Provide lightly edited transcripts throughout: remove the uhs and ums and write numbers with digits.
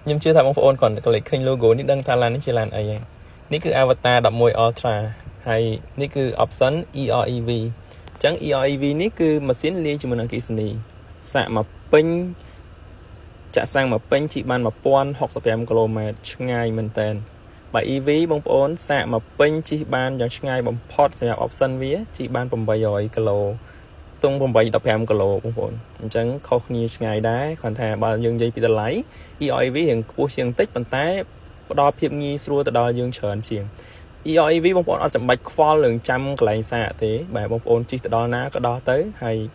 nhưng chưa thằng ông còn cái kênh logo ní đăng thà ní chỉ lan ấy ní cứ avatar đập môi ultra hay ní cứ option EREV chẳng EREV ní cứ machine liên cho mình kỹ sĩ xạ mà pin chả sang mà pin chỉ ban mà pon học tập km ngay mình tên bài EV bông ôn xạ mà pin chỉ ban cho ngay bằng port sẽ option vía chỉ ban bằng bài rồi kilo tung bằng bài tập km bông ôn chẳng không như ngày đá còn thà bao nhiêu giây bị lấy EREV hiện của xiên tích bàn tay đo phiệp nghi xua từ đo dương trần chiềng EREV bông ôn ở chậm bạch kho lượng trăm cái lại xạ thế bài bông ôn chỉ từ đo ná có đo tới hay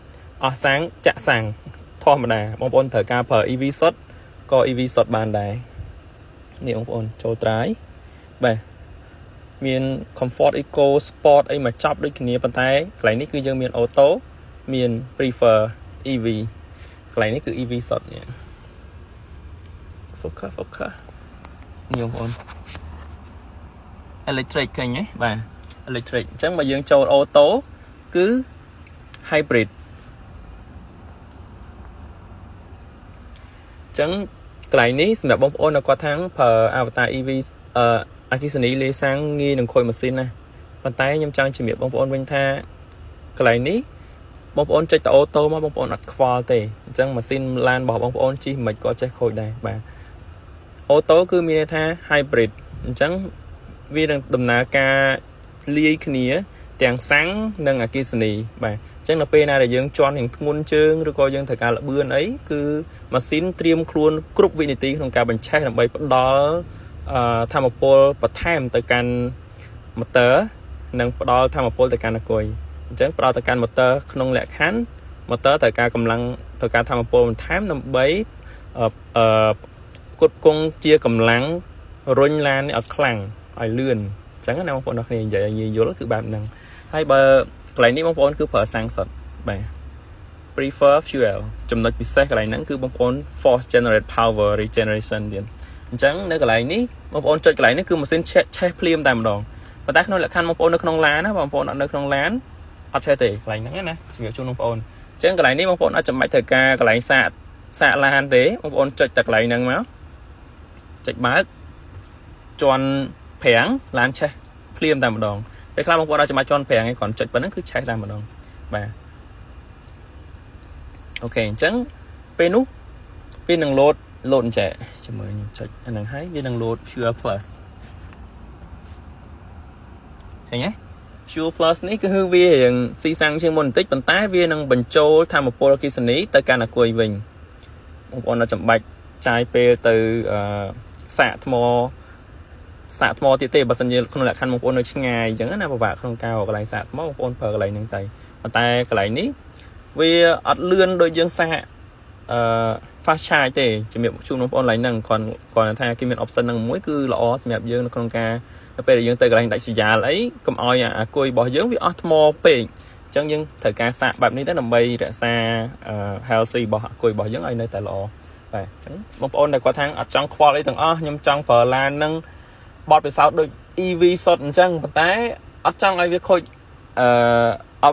sáng chạ sàng thò mà đà bông ôn thời ca per EV shot có EV shot bàn đàiนี่องค์อ่อนโจทย์ร้ายแบบมีน comfort eco sport ไอ้มาจับด้วยគ្នាប៉ុន្តែកន្លែងនេះគឺយើងមាន auto មាន prefer EV កន្លែងនេះគឺ EV សុទ្ធនេះ focus នេះองค์อ่อน electric ឃើញទេបាទ electric អញ្ចឹងបើយើងចូល auto គឺ hybrid អញ្ចឹងកន្លែងនេះសម្រាប់បងប្អូននៅគាត់ថាងប្រើ avatar EV អគ្គិសនីលេសាំងងាយនឹងខូចម៉ាស៊ីនណាប៉ុន្តែខ្ញុំចង់ជំរាបបងប្អូនវិញថាកន្លែងនេះបងប្អូនចុចទៅអូតូមកបងប្អូនអត់ខ្វល់ទេអញ្ចឹងម៉ាស៊ីនឡានរបស់បងប្អូនជិះមិនក៏ចេះខូចដែរបាទអូតូគឺមានន័យថា hybrid អញ្ចឹងវានឹងដំណើរការលាយគ្នាទាំងសាំងនិងអគ្គិសនីបាទអញ្ចឹងនៅពេលណាដែលយើងជន់នឹងធ្ងន់ជើងឬក៏យើងត្រូវការលបឿនអីគឺម៉ាស៊ីនត្រៀមខ្លួនគ្រប់វិនាទីក្នុងការបញ្ឆេះដើម្បីផ្ដល់ថាមពលបន្ថែមទៅកាន់ motor និងផ្ដល់ថាមពលទៅកាន់អគុយអញ្ចឹងផ្ដល់ទៅកាន់ motor ក្នុងលក្ខខណ្ឌ motor ត្រូវការកម្លាំងត្រូវការថាមពលបន្ថែមដើម្បីផ្គត់ផ្គង់ជាកម្លាំងរុញឡាននេះឲ្យខ្លាំងឲ្យលឿនអញ្ចឹងណាបងប្អូនអ្នកគ្នានិយាយឲ្យងាយយល់គឺបែបហ្នឹងហើយបើកន្លែងនេះបងប្អូនគឺប្រើសាំងសុទ្ធបាទ prefer fuel ចំណុចពិសេសកន្លែងហ្នឹងគឺបងប្អូន force generate power regeneration ទៀតអញ្ចឹងនៅកន្លែងនេះបងប្អូនចុចកន្លែងនេះគឺម៉ាស៊ីនឆេះភ្លាមតែម្ដងប៉ុន្តែក្នុងលក្ខខណ្ឌបងប្អូននៅក្នុងឡានណាបងប្អូនអត់នៅក្នុងឡានអត់ឆេះទេកន្លែងហ្នឹងណាជំរាបជូនបងប្អូនអញ្ចឹងកន្លែងនេះបងប្អូនអត់ចាំបាច់ត្រូវការកន្លែងសាកឡានទេបងប្អូនចុចតែកន្លែងហ្នឹងមកចុចបើកជន់ប្រាំងឡានឆេះភ្លាមតែម្ដងពេលខ្លះបងប្អូនអត់ចាំបាច់ជន់ប្រាំងឯងគ្រាន់ចុចប៉ុណ្ណឹងគឺឆេះតែម្ដងបាទអូខេអញ្ចឹងពេលនោះវានឹងលោតអញ្ចឹងជាមួយខ្ញុំចុចអាហ្នឹងហើយវានឹងលោត Fuel Plus ឃើញទេ Fuel Plus នេះគឺវារៀងស៊ីសាំងជាងមុនបន្តិចប៉ុន្តែវានឹងបញ្ចូលថាមពលអគ្គិសនីទៅកាន់អគុយវិញបងប្អូនអត់ចាំបាច់ចាយពេលទៅសាកថ្មទៀតទេបើសិនជាក្នុងលក្ខខណ្ឌបងប្អូននៅឆ្ងាយអញ្ចឹងណាពិបាកក្នុងការកន្លែងសាកថ្មបងប្អូនប្រើកន្លែងហ្នឹងទៅប៉ុន្តែកន្លែងនេះវាអត់លឿនដូចយើងសាកfast charge ទេជំរាបជូនបងប្អូនឡើងហ្នឹងគាត់ថាគេមាន option ហ្នឹងមួយគឺល្អសម្រាប់យើងនៅក្នុងការនៅពេលដែលយើងទៅកន្លែងដាច់ស្រយាលអីកុំឲ្យអាគុយរបស់យើងវាអស់ថ្មពេកអញ្ចឹងយើងត្រូវការសាកបែបនេះទៅដើម្បីរក្សា healthy របស់អាគុយរបស់យើងឲ្យនៅតែល្អបាទអញ្ចឹងបងប្អូនដែលគាត់ថាអត់ចង់ខ្វល់អីទាំងអស់ខ្ញុំចង់ប្រើឡានហ្នឹងបត់ពិសោធន៍ដូច EV សុទ្ធអញ្ចឹងប៉ុន្តែអត់ចង់ឲ្យវាខូច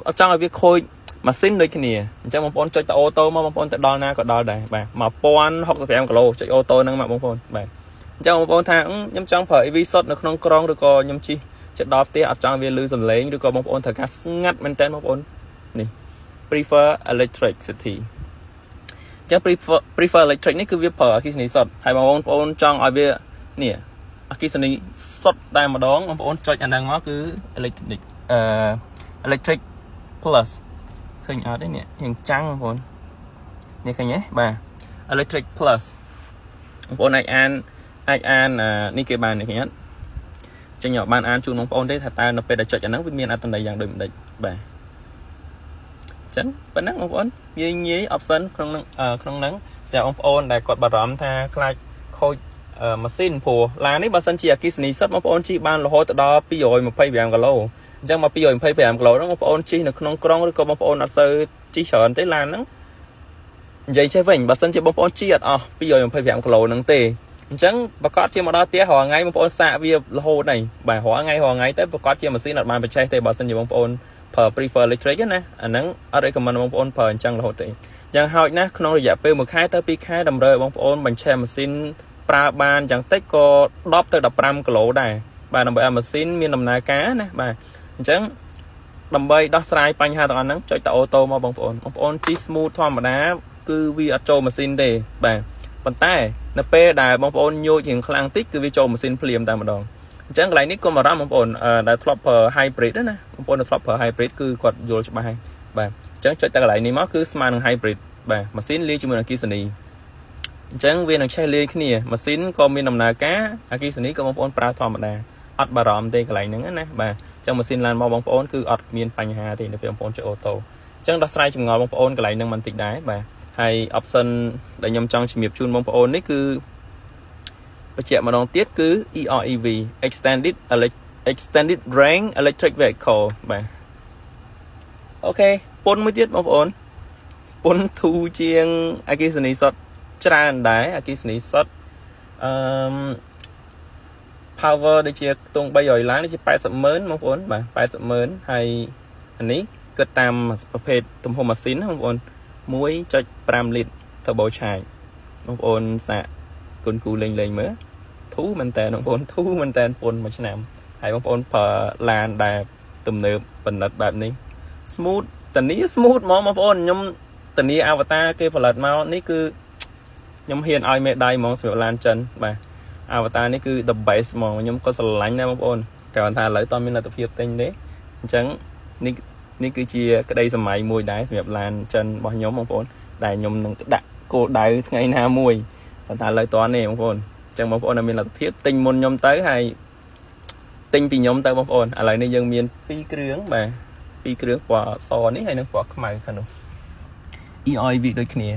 អត់ចង់ឲ្យវាខូចម៉ាស៊ីនដូចគ្នាអញ្ចឹងបងប្អូនចុចទៅអូតូមកបងប្អូនទៅដល់ណាក៏ដល់ដែរបាទ1065គីឡូចុចអូតូហ្នឹងមកបងប្អូនបាទអញ្ចឹងបងប្អូនថាខ្ញុំចង់ប្រើ EV សុទ្ធនៅក្នុងក្រុងឬក៏ខ្ញុំជិះចិត្តដល់ផ្ទះអត់ចង់វាលឺសំឡេងឬក៏បងប្អូនត្រូវការស្ងាត់មែនតើបងប្អូននេះ prefer electricity អញ្ចឹង prefer electric នេះគឺវាប្រើអគ្គិសនីសុទ្ធហើយបងប្អូនចង់ឲ្យវានេះអគ្គិសនីសុទ្ធតែម្ដងបងប្អូនចុចអាហ្នឹងមកគឺ electric plus ឃើញអត់ទេនេះរៀងចាំងបងប្អូននេះឃើញទេបាទ electric plus បងប្អូនអាចអាននេះគេបាននេះឃើញអត់ចឹងខ្ញុំបានអានជូនបងប្អូនទេថាតើនៅពេលដែលចុចអាហ្នឹងវាមានអត្ថន័យយ៉ាងដូចម្ដេចបាទចឹងប៉ុណ្ណឹងបងប្អូនងាយ option ក្នុងហ្នឹងសម្រាប់បងប្អូនដែលគាត់បារម្ភថាខ្លាចខូចម៉ាស៊ីនព្រោះឡាននេះបើសិនជាអគ្គិសនីសុទ្ធបងប្អូនជិះបានរហូតដល់225គីឡូអញ្ចឹងមក225គីឡូហ្នឹងបងប្អូនជិះនៅក្នុងក្រុងឬក៏បងប្អូនអត់សូវជិះច្រើនទេឡានហ្នឹងនិយាយចេះវិញបើសិនជាបងប្អូនជិះអត់អស់225គីឡូហ្នឹងទេអញ្ចឹងប្រកាសជាមកដល់ផ្ទះរាល់ថ្ងៃបងប្អូនសាកវារហូតហើយបាទរាល់ថ្ងៃទៅប្រកាសជាម៉ាស៊ីនអត់បានបញ្ឆេះទេបើសិនជាបងប្អូនប្រើ prefer electric ណាអាហ្នឹងអត់ recommend បងប្អូនប្រើអញ្ចឹងរហូតទេយ៉ាងហោចណាស់ក្នុងរយៈពេល1ខែទៅ2ខែតម្រូវឲ្យបងប្អូនបញ្ឆេះម៉ាស៊ីន ប្រើបានយ៉ាងតិចក៏10ទៅ15គីឡូដែរបាទដើម្បីឲ្យម៉ាស៊ីនមានដំណើរការណាបាទអញ្ចឹងដើម្បីដោះស្រាយបញ្ហាទាំងអស់ហ្នឹងចុចតែអូតូមកបងប្អូនជិះ smooth ធម្មតាគឺវាអត់ចូលម៉ាស៊ីនទេបាទប៉ុន្តែនៅពេលដែលបងប្អូនញោចជាងខ្លាំងតិចគឺវាចូលម៉ាស៊ីនភ្លាមតែម្ដងអញ្ចឹងកន្លែងនេះកុំអារម្មណ៍បងប្អូនដែលធ្លាប់ប្រើ hybrid ណាបងប្អូនដែលធ្លាប់ប្រើ hybrid គឺគាត់យល់ច្បាស់ហើយបាទអញ្ចឹងចុចតែកន្លែងនេះមកគឺស្មើនឹង hybrid បាទម៉ាស៊ីនលាយជាមួយអគ្គិសនីអញ្ចឹងវានឹងឆេះលាយគ្នាម៉ាស៊ីនក៏មានដំណើរការអគ្គិសនីក៏បងប្អូនប្រើធម្មតាអត់បារម្ភទេកន្លែងហ្នឹងណាបាទអញ្ចឹងម៉ាស៊ីនឡានមកបងប្អូនគឺអត់មានបញ្ហាទេនៅពេលបងប្អូនចុចអូតូអញ្ចឹងដោះស្រាយចម្ងល់បងប្អូនកន្លែងហ្នឹងបន្តិចដែរបាទហើយ option ដែលខ្ញុំចង់ជំរាបជូនបងប្អូននេះគឺបញ្ជាក់ម្ដងទៀតគឺ EREV extended range electric vehicle បាទអូខេពុនមួយទៀតបងប្អូនពុនធូរជាងអគ្គិសនីសុទ្ធច្រើនដែរអគ្គិសនីសុទ្ធpower ដូចជាខ្ទង់300ឡើងដូចជា80,000បងប្អូនបាទ80,000ហើយអានេះគិតតាមប្រភេទទំហំម៉ាស៊ីនណាបងប្អូន 1.5 លីត្រ turbo charge បងប្អូនសាកគុនគូលេងមើលធូរមែនតើបងប្អូនធូរមែនតើពុនមួយឆ្នាំហើយបងប្អូនប្រើឡានដែលទំនើបបណ្ឌិតបែបនេះ smooth តានី smooth ហ្មងបងប្អូនខ្ញុំតានី Avatar គេផលិតមកនេះគឺខ្ញុំហ៊ានឲ្យមេដៃហ្មងសម្រាប់ឡានចិនបាទ Avatar នេះគឺ the best ហ្មងខ្ញុំក៏ស្រឡាញ់ដែរបងប្អូនគ្រាន់ថាឥឡូវតើមានលទ្ធភាពទិញទេអញ្ចឹងនេះគឺជាក្តីសម័យមួយដែរសម្រាប់ឡានចិនរបស់ខ្ញុំបងប្អូនដែលខ្ញុំនឹងដាក់គោលដៅថ្ងៃណាមួយប៉ុន្តែឥឡូវតើនេះបងប្អូនអញ្ចឹងបងប្អូនមានលទ្ធភាពទិញមុនខ្ញុំទៅហើយទិញពីខ្ញុំទៅបងប្អូនឥឡូវនេះយើងមាន2គ្រឿងបាទ2គ្រឿងពណ៌សនេះហើយនិងពណ៌ខ្មៅខាងនោះ EREV ដូចគ្នា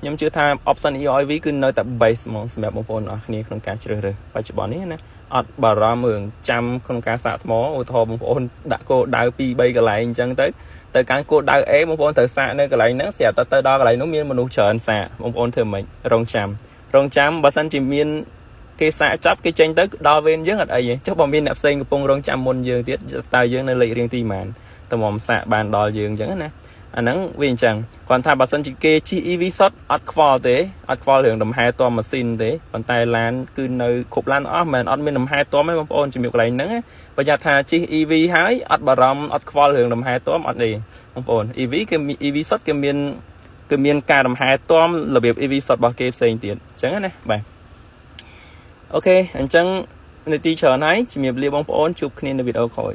ខ្ញុំជឿថា option EREV គឺនៅតែ base ហ្មងសម្រាប់បងប្អូនអស់គ្នាក្នុងការជ្រើសរើសបច្ចុប្បន្ននេះណាអត់បារម្ភរឿងចាំក្នុងការសាកថ្មឧទាហរណ៍បងប្អូនដាក់គោលដៅ 2-3 កន្លែងអញ្ចឹងទៅកាន់គោលដៅ A បងប្អូនត្រូវសាកនៅកន្លែងហ្នឹងស្រាប់តែទៅដល់កន្លែងនោះមានមនុស្សច្រើនសាកបងប្អូនធ្វើម៉េចរងចាំបើសិនជាមានគេសាកចាប់គេចេញទៅដល់វេនយើងអត់អីទេចុះបើមានអ្នកផ្សេងកំពុងរងចាំមុនយើងទៀតតើយើងនៅលេខរៀងទីប៉ុន្មានតើមកសាកបានដល់យើងអញ្ចឹងណាអាហ្នឹងវាអញ្ចឹងគាត់ថាបើសិនជាគេជិះ EV សុទ្ធអត់ខ្វល់ទេអត់ខ្វល់រឿងលំហែតម៉ាស៊ីនទេប៉ុន្តែឡានគឺនៅគ្រប់ឡានអស់មិនអត់មានលំហែតទេបងប្អូនជំរាបកន្លែងហ្នឹងប្រយ័ត្នថាជិះ EV ហើយអត់បារម្ភអត់ខ្វល់រឿងលំហែតអត់ទេបងប្អូន EV សុទ្ធគឺមានការលំហែតរបៀប EV សុទ្ធរបស់គេផ្សេងទៀតអញ្ចឹងណាបាទអូខេអញ្ចឹងនាទីច្រើនហើយជំរាបលាបងប្អូនជួបគ្នានៅវីដេអូក្រោយ